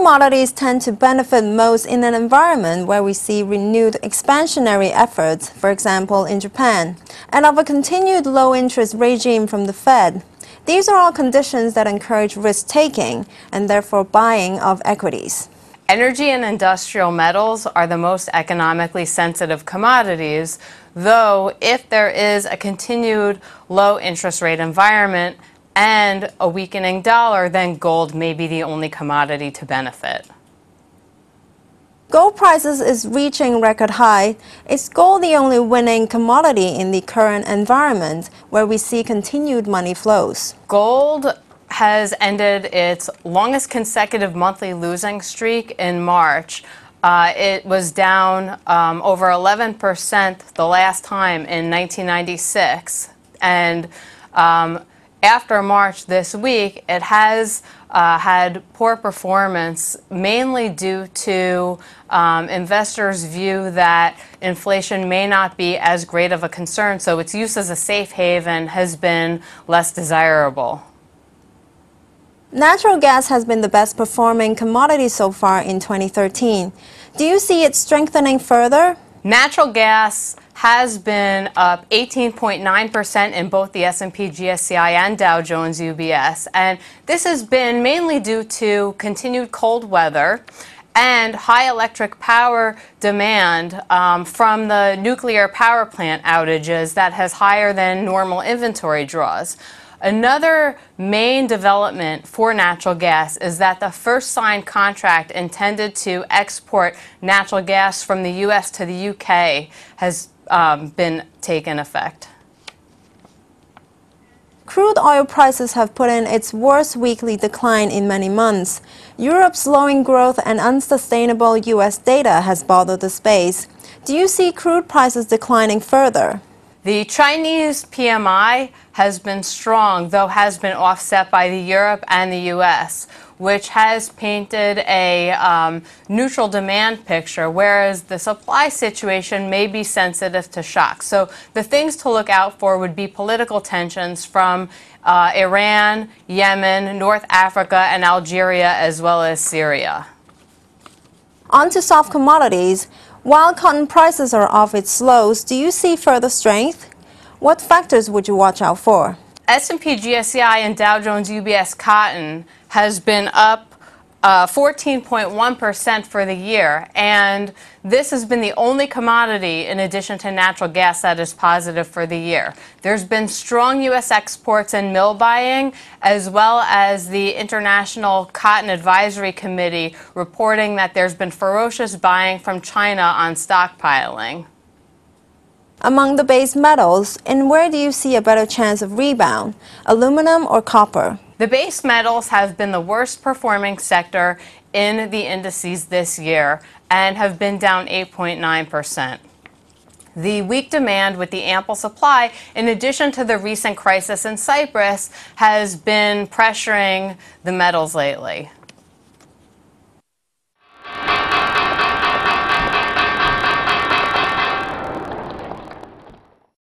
commodities tend to benefit most in an environment where we see renewed expansionary efforts, for example in Japan, and of a continued low-interest regime from the Fed. These are all conditions that encourage risk-taking and therefore buying of equities. Energy and industrial metals are the most economically sensitive commodities, though if there is a continued low interest rate environment and a weakening dollar, then gold may be the only commodity to benefit. Gold prices is reaching record high. Is gold the only winning commodity in the current environment where we see continued money flows? Gold has ended its longest consecutive monthly losing streak in March. It was down over 11% the last time in 1996. And after March this week, it has had poor performance, mainly due to investors' view that inflation may not be as great of a concern, so its use as a safe haven has been less desirable. Natural gas has been the best performing commodity so far in 2013. Do you see it strengthening further? Natural gas has been up 18.9% in both the S&P GSCI and Dow Jones UBS, and this has been mainly due to continued cold weather and high electric power demand from the nuclear power plant outages that has higher than normal inventory draws. Another main development for natural gas is that the first signed contract intended to export natural gas from the U.S. to the U.K. has been taken effect. Crude oil prices have put in its worst weekly decline in many months. Europe's slowing growth and unsustainable U.S. data has bothered the space. Do you see crude prices declining further? The Chinese PMI has been strong, though has been offset by the Europe and the U.S., which has painted a neutral demand picture, whereas the supply situation may be sensitive to shocks. So the things to look out for would be political tensions from Iran, Yemen, North Africa, and Algeria, as well as Syria. On to soft commodities. While cotton prices are off its lows, do you see further strength? What factors would you watch out for? S&P GSCI and Dow Jones UBS cotton has been up 14.1% for the year, and this has been the only commodity in addition to natural gas that is positive for the year. There's been strong U.S. exports and mill buying, as well as the International Cotton Advisory Committee reporting that there's been ferocious buying from China on stockpiling. Among the base metals, and where do you see a better chance of rebound, aluminum or copper? The base metals have been the worst performing sector in the indices this year and have been down 8.9%. The weak demand with the ample supply, in addition to the recent crisis in Cyprus, has been pressuring the metals lately.